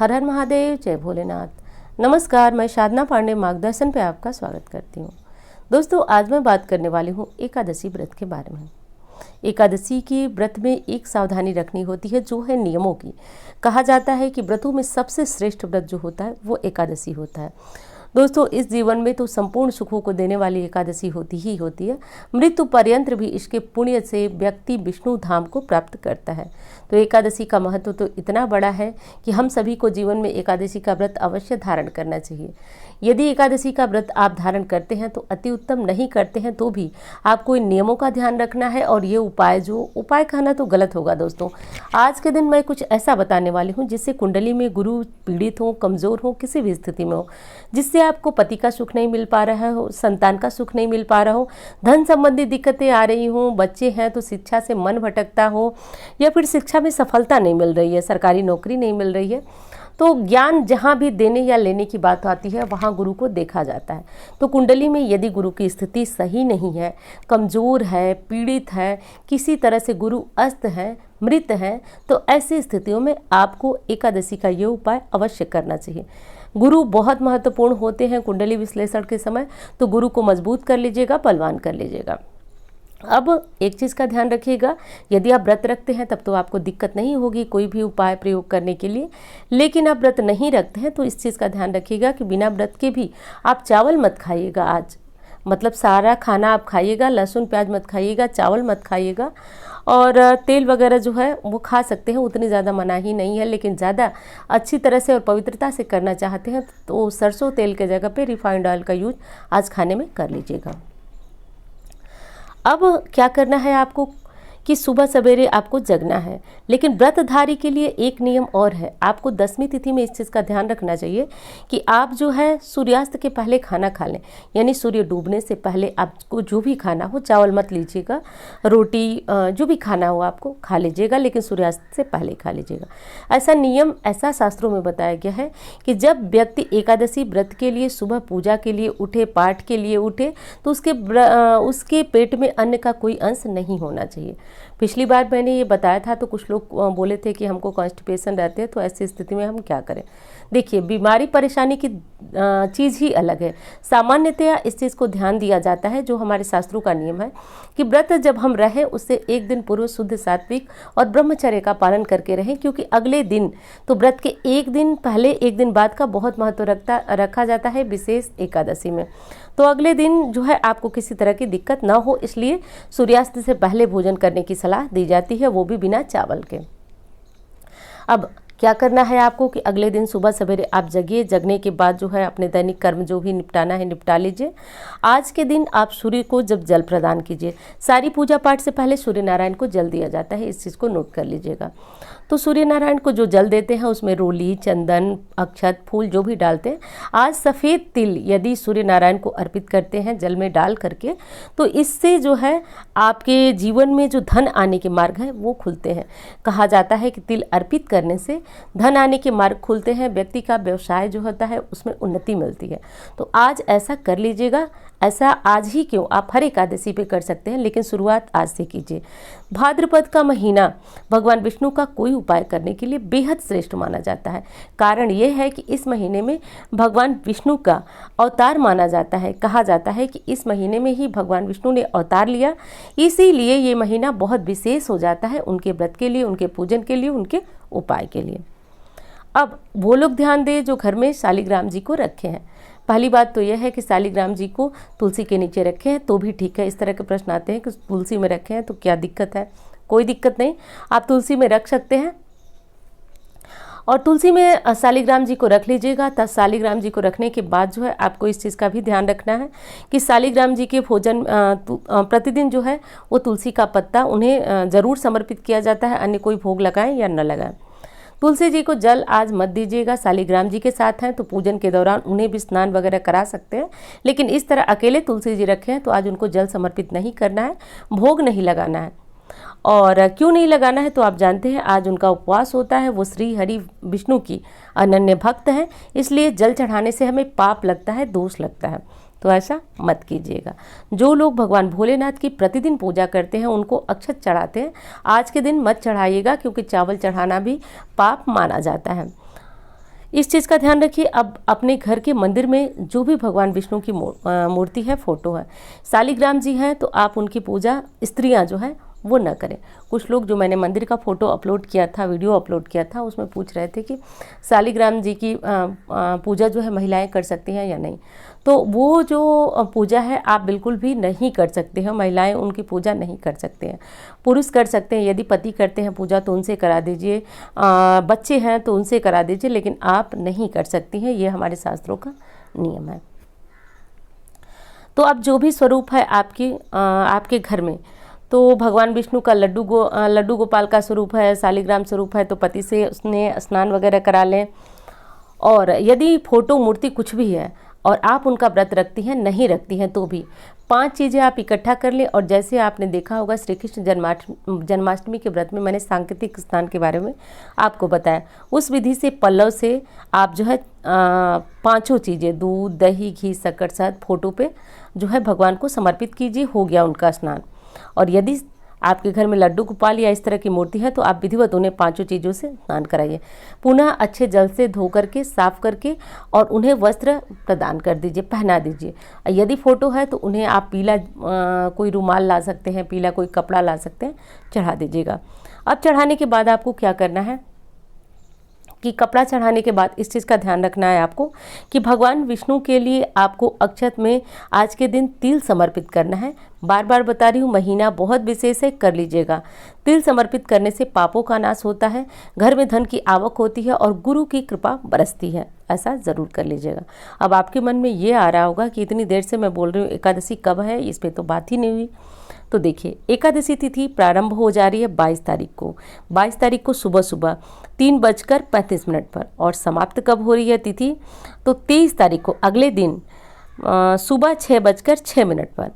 हर हर महादेव, जय भोलेनाथ। नमस्कार, मैं साधना पांडे मार्गदर्शन पे आपका स्वागत करती हूँ। दोस्तों, आज मैं बात करने वाली हूँ एकादशी व्रत के बारे में। एकादशी के व्रत में एक सावधानी रखनी होती है, जो है नियमों की। कहा जाता है कि व्रतों में सबसे श्रेष्ठ व्रत जो होता है वो एकादशी होता है। दोस्तों, इस जीवन में तो संपूर्ण सुखों को देने वाली एकादशी होती ही होती है। मृत्यु पर्यंत भी इसके पुण्य से व्यक्ति विष्णु धाम को प्राप्त करता है। तो एकादशी का महत्व तो इतना बड़ा है कि हम सभी को जीवन में एकादशी का व्रत अवश्य धारण करना चाहिए। यदि एकादशी का व्रत आप धारण करते हैं तो अति उत्तम, नहीं करते हैं तो भी आपको इन नियमों का ध्यान रखना है। और ये उपाय कहना तो गलत होगा। दोस्तों, आज के दिन मैं कुछ ऐसा बताने वाली हूँ जिससे कुंडली में गुरु पीड़ित हो, कमज़ोर हो, किसी भी स्थिति में हो, जिससे आपको पति का सुख नहीं मिल पा रहा हो, संतान का सुख नहीं मिल पा रहा हो, धन संबंधी दिक्कतें आ रही हों, बच्चे हैं तो शिक्षा से मन भटकता हो, या फिर शिक्षा में सफलता नहीं मिल रही है, सरकारी नौकरी नहीं मिल रही है। तो ज्ञान जहाँ भी देने या लेने की बात आती है वहाँ गुरु को देखा जाता है। तो कुंडली में यदि गुरु की स्थिति सही नहीं है, कमज़ोर है, पीड़ित है, किसी तरह से गुरु अस्त है, मृत है, तो ऐसी स्थितियों में आपको एकादशी का ये उपाय अवश्य करना चाहिए। गुरु बहुत महत्वपूर्ण होते हैं कुंडली विश्लेषण के समय, तो गुरु को मजबूत कर लीजिएगा, बलवान कर लीजिएगा। अब एक चीज़ का ध्यान रखिएगा, यदि आप व्रत रखते हैं तब तो आपको दिक्कत नहीं होगी कोई भी उपाय प्रयोग करने के लिए। लेकिन आप व्रत नहीं रखते हैं तो इस चीज़ का ध्यान रखिएगा कि बिना व्रत के भी आप चावल मत खाइएगा आज। मतलब सारा खाना आप खाइएगा, लहसुन प्याज मत खाइएगा, चावल मत खाइएगा। और तेल वगैरह जो है वो खा सकते हैं, उतनी ज़्यादा मनाही नहीं है। लेकिन ज़्यादा अच्छी तरह से और पवित्रता से करना चाहते हैं तो सरसों तेल के जगह पे रिफाइंड ऑयल का यूज आज खाने में कर लीजिएगा। अब क्या करना है आपको कि सुबह सवेरे आपको जगना है। लेकिन व्रतधारी के लिए एक नियम और है, आपको 10वीं तिथि में इस चीज़ का ध्यान रखना चाहिए कि आप जो है सूर्यास्त के पहले खाना खा लें। यानी सूर्य डूबने से पहले आपको जो भी खाना हो, चावल मत लीजिएगा, रोटी जो भी खाना हो आपको खा लीजिएगा, लेकिन सूर्यास्त से पहले खा लीजिएगा। ऐसा नियम, ऐसा शास्त्रों में बताया गया है कि जब व्यक्ति एकादशी व्रत के लिए सुबह पूजा के लिए उठे, पाठ के लिए उठे, तो उसके पेट में अन्न का कोई अंश नहीं होना चाहिए। पिछली बार मैंने ये बताया था तो कुछ लोग बोले थे कि हमको कॉन्स्टिपेशन रहते हैं, तो ऐसी स्थिति में हम क्या करें। देखिए, बीमारी परेशानी की चीज़ ही अलग है। सामान्यतया इस चीज़ को ध्यान दिया जाता है, जो हमारे शास्त्रों का नियम है कि व्रत जब हम रहें उससे एक दिन पूर्व शुद्ध, सात्विक और ब्रह्मचर्य का पालन करके रहें। क्योंकि अगले दिन, तो व्रत के एक दिन पहले एक दिन बाद का बहुत महत्व रखा जाता है विशेष एकादशी में। तो अगले दिन जो है आपको किसी तरह की दिक्कत ना हो, इसलिए सूर्यास्त से पहले भोजन करने की सलाह दी जाती है, वो भी बिना चावल के। अब क्या करना है आपको कि अगले दिन सुबह सवेरे आप जगिए। जगने के बाद जो है अपने दैनिक कर्म जो भी निपटाना है निपटा लीजिए। आज के दिन आप सूर्य को जब जल प्रदान कीजिए। सारी पूजा पाठ से पहले सूर्य नारायण को जल दिया जाता है, इस चीज़ को नोट कर लीजिएगा। तो सूर्य नारायण को जो जल देते हैं उसमें रोली, चंदन, अक्षत, फूल जो भी डालते हैं, आज सफ़ेद तिल यदि सूर्य नारायण को अर्पित करते हैं जल में डाल करके, तो इससे जो है आपके जीवन में जो धन आने के मार्ग हैं वो खुलते हैं। कहा जाता है कि तिल अर्पित करने से धन आने के मार्ग खुलते हैं, व्यक्ति का व्यवसाय जो होता है उसमें उन्नति मिलती है। तो आज ऐसा कर लीजिएगा। ऐसा आज ही क्यों, आप हर एकादशी पे कर सकते हैं, लेकिन शुरुआत आज से कीजिए। भाद्रपद का महीना भगवान विष्णु का कोई उपाय करने के लिए बेहद श्रेष्ठ माना जाता है। कारण ये है कि इस महीने में भगवान विष्णु का अवतार माना जाता है। कहा जाता है कि इस महीने में ही भगवान विष्णु ने अवतार लिया, इसीलिए ये महीना बहुत विशेष हो जाता है उनके व्रत के लिए, उनके पूजन के लिए, उनके उपाय के लिए। अब वो लोग ध्यान दें जो घर में शालिग्राम जी को रखे हैं। पहली बात तो यह है कि शालिग्राम जी को तुलसी के नीचे रखे हैं तो भी ठीक है। इस तरह के प्रश्न आते हैं कि तुलसी में रखे हैं तो क्या दिक्कत है। कोई दिक्कत नहीं, आप तुलसी में रख सकते हैं। और तुलसी में शालिग्राम जी को रख लीजिएगा। तब शालिग्राम जी को रखने के बाद जो है आपको इस चीज़ का भी ध्यान रखना है कि शालिग्राम जी के भोजन प्रतिदिन जो है वो तुलसी का पत्ता उन्हें ज़रूर समर्पित किया जाता है, अन्य कोई भोग लगाएं या न लगाएं। तुलसी जी को जल आज मत दीजिएगा। शालिग्राम जी के साथ हैं तो पूजन के दौरान उन्हें भी स्नान वगैरह करा सकते हैं, लेकिन इस तरह अकेले तुलसी जी रखे हैं तो आज उनको जल समर्पित नहीं करना है, भोग नहीं लगाना है। और क्यों नहीं लगाना है तो आप जानते हैं, आज उनका उपवास होता है। वो श्री हरि विष्णु की अनन्य भक्त हैं, इसलिए जल चढ़ाने से हमें पाप लगता है, दोष लगता है। तो ऐसा मत कीजिएगा। जो लोग भगवान भोलेनाथ की प्रतिदिन पूजा करते हैं उनको अक्षत चढ़ाते हैं, आज के दिन मत चढ़ाइएगा, क्योंकि चावल चढ़ाना भी पाप माना जाता है। इस चीज़ का ध्यान रखिए। अब अपने घर के मंदिर में जो भी भगवान विष्णु की मूर्ति है, फोटो है, शालिग्राम जी हैं, तो आप उनकी पूजा स्त्रियां जो है वो न करें। कुछ लोग, जो मैंने मंदिर का फ़ोटो अपलोड किया था, वीडियो अपलोड किया था, उसमें पूछ रहे थे कि शालिग्राम जी की पूजा जो है महिलाएं कर सकती हैं या नहीं। तो वो जो पूजा है आप बिल्कुल भी नहीं कर सकते हैं, महिलाएं उनकी पूजा नहीं कर सकते हैं। पुरुष कर सकते हैं, यदि पति करते हैं पूजा तो उनसे करा दीजिए, बच्चे हैं तो उनसे करा दीजिए, लेकिन आप नहीं कर सकती हैं, ये हमारे शास्त्रों का नियम है। तो अब जो भी स्वरूप है आपके घर में, तो भगवान विष्णु का लड्डू गोपाल का स्वरूप है, शालिग्राम स्वरूप है, तो पति से उसने स्नान वगैरह करा लें। और यदि फोटो मूर्ति कुछ भी है और आप उनका व्रत रखती हैं, नहीं रखती हैं, तो भी 5 चीज़ें आप इकट्ठा कर लें। और जैसे आपने देखा होगा श्री कृष्ण जन्माष्टमी के व्रत में मैंने सांकेतिक स्नान के बारे में आपको बताया, उस विधि से पल्लव से आप जो है 5 चीज़ें, दूध, दही, घी, शक्कर, शहद फोटो पे जो है भगवान को समर्पित कीजिए, हो गया उनका स्नान। और यदि आपके घर में लड्डू गोपाल या इस तरह की मूर्ति है तो आप विधिवत उन्हें 5 चीज़ों से स्नान कराइए, पुनः अच्छे जल से धो करके, साफ करके, और उन्हें वस्त्र प्रदान कर दीजिए, पहना दीजिए। यदि फोटो है तो उन्हें आप पीला कोई रुमाल ला सकते हैं, पीला कोई कपड़ा ला सकते हैं, चढ़ा दीजिएगा। अब चढ़ाने के बाद आपको क्या करना है कि कपड़ा चढ़ाने के बाद इस चीज़ का ध्यान रखना है आपको कि भगवान विष्णु के लिए आपको अक्षत में आज के दिन तिल समर्पित करना है। बार बार बता रही हूँ, महीना बहुत विशेष है, कर लीजिएगा। तिल समर्पित करने से पापों का नाश होता है, घर में धन की आवक होती है और गुरु की कृपा बरसती है, ऐसा ज़रूर कर लीजिएगा। अब आपके मन में ये आ रहा होगा कि इतनी देर से मैं बोल रही हूँ एकादशी कब है, इस पर तो बात ही नहीं हुई। तो देखिए, एकादशी तिथि प्रारंभ हो जा रही है 22 तारीख को। 22 तारीख को सुबह सुबह 3:35 पर, और समाप्त कब हो रही है तिथि, तो 23 तारीख को अगले दिन सुबह 6:06 पर।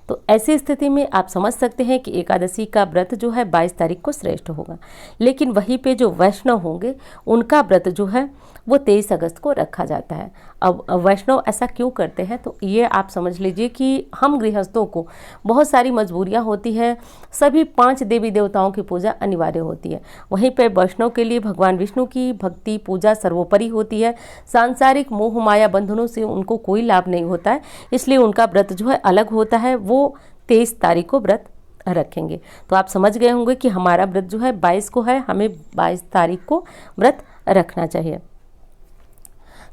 तो ऐसी स्थिति में आप समझ सकते हैं कि एकादशी का व्रत जो है 22 तारीख को श्रेष्ठ होगा। लेकिन वहीं पे जो वैष्णव होंगे उनका व्रत जो है वो 23 अगस्त को रखा जाता है। अब वैष्णव ऐसा क्यों करते हैं, तो ये आप समझ लीजिए कि हम गृहस्थों को बहुत सारी मजबूरियां होती है, सभी 5 देवी देवताओं की पूजा अनिवार्य होती है। वहीं पर वैष्णव के लिए भगवान विष्णु की भक्ति पूजा सर्वोपरि होती है। सांसारिक मोह माया बंधनों से उनको कोई लाभ नहीं होता है, इसलिए उनका व्रत जो है अलग होता है, वो 23 तारीख को व्रत रखेंगे। तो आप समझ गए होंगे कि हमारा व्रत जो है 22 को है, हमें 22 तारीख को व्रत रखना चाहिए।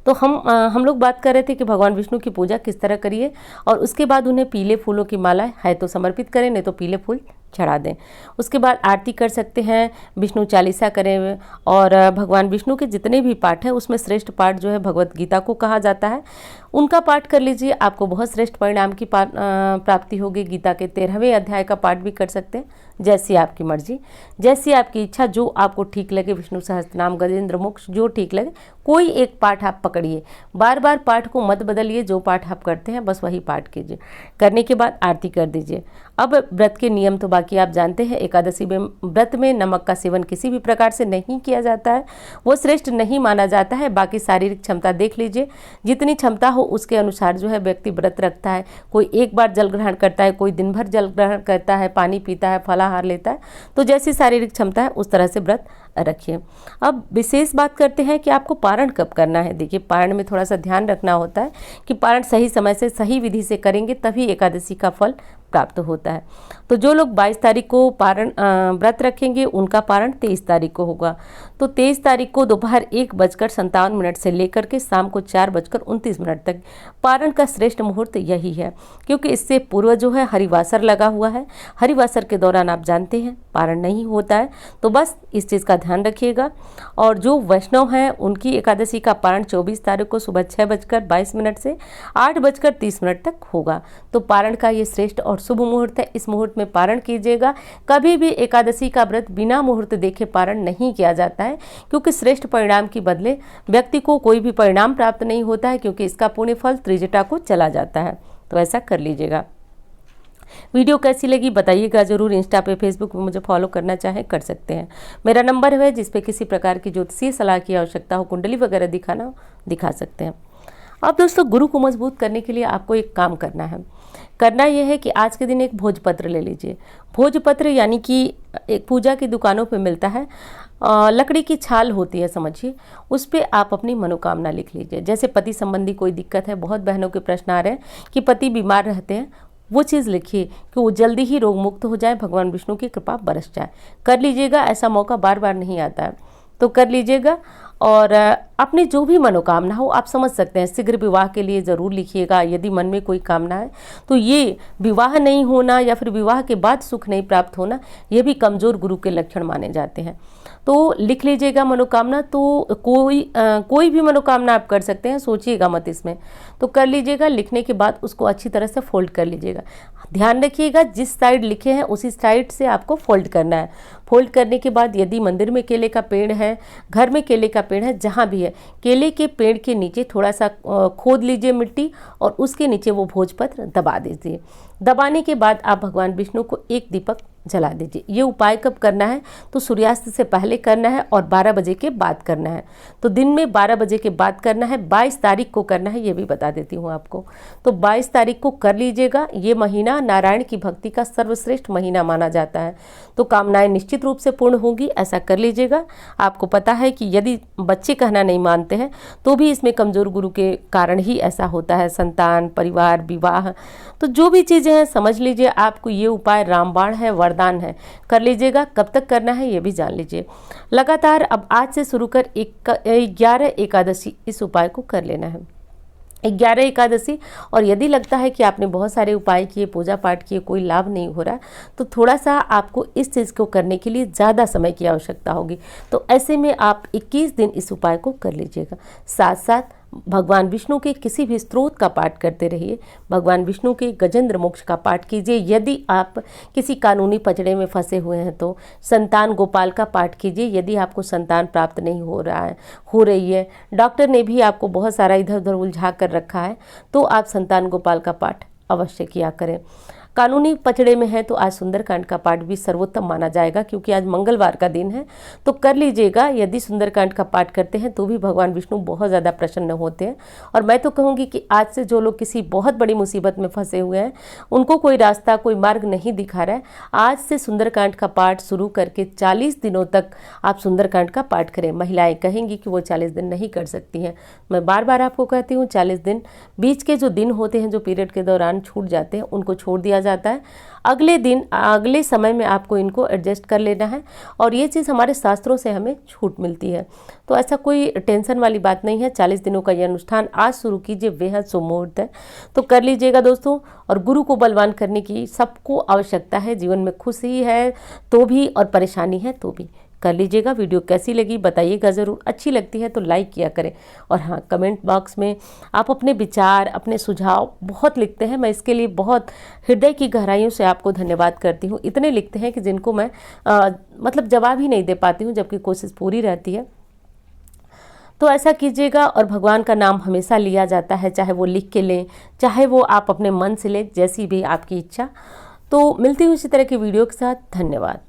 तो हम लोग बात कर रहे थे कि भगवान विष्णु की पूजा किस तरह करिए, और उसके बाद उन्हें पीले फूलों की माला है तो समर्पित करें, नहीं तो पीले फूल चढ़ा दें। उसके बाद आरती कर सकते हैं, विष्णु चालीसा करें, और भगवान विष्णु के जितने भी पाठ हैं उसमें श्रेष्ठ पाठ जो है भगवत गीता को कहा जाता है, उनका पाठ कर लीजिए, आपको बहुत श्रेष्ठ परिणाम की प्राप्ति होगी। गीता के 13वें अध्याय का पाठ भी कर सकते हैं, जैसी आपकी मर्जी, जैसी आपकी इच्छा, जो आपको ठीक लगे, विष्णु सहस्त्रनाम, गजेंद्र मोक्ष, जो ठीक लगे, कोई एक पाठ आप पकड़िए, बार बार पाठ को मत बदलिए, जो पाठ आप करते हैं बस वही पाठ कीजिए। करने के बाद आरती कर दीजिए। अब व्रत के नियम तो बाकी आप जानते हैं। एकादशी में व्रत में नमक का सेवन किसी भी प्रकार से नहीं किया जाता है, वो श्रेष्ठ नहीं माना जाता है। बाकी शारीरिक क्षमता देख लीजिए, जितनी क्षमता हो उसके अनुसार जो है व्यक्ति व्रत रखता है। कोई एक बार जल ग्रहण करता है, कोई दिन भर जल ग्रहण करता है, पानी पीता है, फलाहार लेता है, तो जैसी शारीरिक क्षमता है उस तरह से व्रत रखिए। अब विशेष बात करते हैं कि आपको पारण कब करना है। देखिए, पारण में थोड़ा सा ध्यान रखना होता है कि पारण सही समय से सही विधि से करेंगे तभी एकादशी का फल प्राप्त होता है। तो जो लोग 22 तारीख को पारण व्रत रखेंगे उनका पारण 23 तारीख को होगा। तो 23 तारीख को दोपहर 1:57 से लेकर के शाम को 4:29 तक पारण का श्रेष्ठ मुहूर्त यही है, क्योंकि इससे पूर्व जो है हरिवासर लगा हुआ है। हरिवासर के दौरान आप जानते हैं पारण नहीं होता है, तो बस इस चीज़ का ध्यान रखिएगा। और जो वैष्णव हैं उनकी एकादशी का पारण 24 तारीख को सुबह 6:22 से 8:30 तक होगा। तो पारण का ये श्रेष्ठ और शुभ मुहूर्त है, इस मुहूर्त में पारण कीजिएगा। कभी भी एकादशी का व्रत बिना मुहूर्त देखे पारण नहीं किया जाता है, क्योंकि श्रेष्ठ परिणाम के बदले व्यक्ति को कोई भी परिणाम प्राप्त नहीं होता है, क्योंकि इसका पुण्य फल त्रिजटा को चला जाता है। तो ऐसा कर लीजिएगा। वीडियो कैसी लगी बताइएगा जरूर। इंस्टा पे, फेसबुक पे मुझे फॉलो करना चाहे कर सकते हैं। मेरा नंबर है जिस पे किसी प्रकार की ज्योतिषीय सलाह की आवश्यकता हो, कुंडली वगैरह दिखाना हो, दिखा सकते हैं। अब दोस्तों, गुरु को मजबूत करने के लिए आपको एक काम करना है। करना यह है कि आज के दिन एक भोजपत्र ले लीजिए। भोजपत्र यानी कि एक पूजा की दुकानों पे मिलता है, लकड़ी की छाल होती है समझिए, उस पर आप अपनी मनोकामना लिख लीजिए। जैसे पति संबंधी कोई दिक्कत है, बहुत बहनों के प्रश्न आ रहे हैं कि पति बीमार रहते हैं, वो चीज़ लिखिए कि वो जल्दी ही रोग मुक्त हो जाए, भगवान विष्णु की कृपा बरस जाए। कर लीजिएगा, ऐसा मौका बार बार नहीं आता है, तो कर लीजिएगा। और अपनी जो भी मनोकामना हो, आप समझ सकते हैं, शीघ्र विवाह के लिए ज़रूर लिखिएगा। यदि मन में कोई कामना है तो ये विवाह नहीं होना या फिर विवाह के बाद सुख नहीं प्राप्त होना, ये भी कमज़ोर गुरु के लक्षण माने जाते हैं। तो लिख लीजिएगा मनोकामना। तो कोई भी मनोकामना आप कर सकते हैं, सोचिएगा मत इसमें, तो कर लीजिएगा। लिखने के बाद उसको अच्छी तरह से फोल्ड कर लीजिएगा। ध्यान रखिएगा, जिस साइड लिखे हैं उसी साइड से आपको फोल्ड करना है। फोल्ड करने के बाद यदि मंदिर में केले का पेड़ है, घर में केले का पेड़ है, जहाँ भी है, केले के पेड़ के नीचे थोड़ा सा खोद लीजिए मिट्टी और उसके नीचे वो भोजपत्र दबा दीजिए। दबाने के बाद आप भगवान विष्णु को एक दीपक जला दीजिए। ये उपाय कब करना है? तो सूर्यास्त से पहले करना है और 12 बजे के बाद करना है। तो दिन में 12 बजे के बाद करना है, 22 तारीख को करना है, ये भी बता देती हूँ आपको। तो 22 तारीख को कर लीजिएगा। ये महीना नारायण की भक्ति का सर्वश्रेष्ठ महीना माना जाता है, तो कामनाएं निश्चित रूप से पूर्ण होंगी। ऐसा कर लीजिएगा। आपको पता है कि यदि बच्चे कहना नहीं मानते हैं तो भी इसमें कमज़ोर गुरु के कारण ही ऐसा होता है, संतान, परिवार, विवाह, तो जो भी चीज़ें हैं समझ लीजिए। आपको ये उपाय रामबाण है, वरदान है, कर लीजिएगा। कब तक करना है ये भी जान लीजिए। लगातार अब आज से शुरू कर 11 एकादशी इस उपाय को कर लेना है, 11 एकादशी। और यदि लगता है कि आपने बहुत सारे उपाय किए, पूजा पाठ किए, कोई लाभ नहीं हो रहा, तो थोड़ा सा आपको इस चीज़ को करने के लिए ज़्यादा समय की आवश्यकता होगी। तो ऐसे में आप 21 दिन इस उपाय को कर लीजिएगा। साथ साथ भगवान विष्णु के किसी भी स्त्रोत का पाठ करते रहिए। भगवान विष्णु के गजेंद्र मोक्ष का पाठ कीजिए। यदि आप किसी कानूनी पचड़े में फंसे हुए हैं तो संतान गोपाल का पाठ कीजिए। यदि आपको संतान प्राप्त नहीं हो रही है, डॉक्टर ने भी आपको बहुत सारा इधर उधर उलझा कर रखा है, तो आप संतान गोपाल का पाठ अवश्य किया करें। कानूनी पचड़े में है तो आज सुंदरकांड का पाठ भी सर्वोत्तम माना जाएगा, क्योंकि आज मंगलवार का दिन है, तो कर लीजिएगा। यदि सुंदरकांड का पाठ करते हैं तो भी भगवान विष्णु बहुत ज़्यादा प्रसन्न होते हैं। और मैं तो कहूँगी कि आज से जो लोग किसी बहुत बड़ी मुसीबत में फंसे हुए हैं, उनको कोई रास्ता, कोई मार्ग नहीं दिखा रहा है, आज से सुंदरकांड का पाठ शुरू करके 40 दिनों तक आप सुंदरकांड का पाठ करें। महिलाएं कहेंगी कि वो 40 दिन नहीं कर सकती हैं, मैं बार बार आपको कहती हूँ 40 दिन। बीच के जो दिन होते हैं, जो पीरियड के दौरान छूट जाते हैं, उनको छोड़ दिया जाता है। अगले दिन, अगले समय में आपको इनको एडजस्ट कर लेना है, और ये चीज़ हमारे शास्त्रों से हमें छूट मिलती है। तो ऐसा कोई टेंशन वाली बात नहीं है। 40 दिनों का ये अनुष्ठान आज शुरू कीजिए, बेहद शुभ मुहूर्त है, तो कर लीजिएगा दोस्तों। और गुरु को बलवान करने की सबको आवश्यकता है। जीवन में खुशी है तो भी और परेशानी है तो भी कर लीजिएगा। वीडियो कैसी लगी बताइएगा ज़रूर। अच्छी लगती है तो लाइक किया करें। और हाँ, कमेंट बॉक्स में आप अपने विचार, अपने सुझाव बहुत लिखते हैं, मैं इसके लिए बहुत हृदय की गहराइयों से आपको धन्यवाद करती हूँ। इतने लिखते हैं कि जिनको मैं मतलब जवाब ही नहीं दे पाती हूँ, जबकि कोशिश पूरी रहती है। तो ऐसा कीजिएगा। और भगवान का नाम हमेशा लिया जाता है, चाहे वो लिख के लें, चाहे वो आप अपने मन से लें, जैसी भी आपकी इच्छा। तो मिलती हूँ इसी तरह की वीडियो के साथ। धन्यवाद।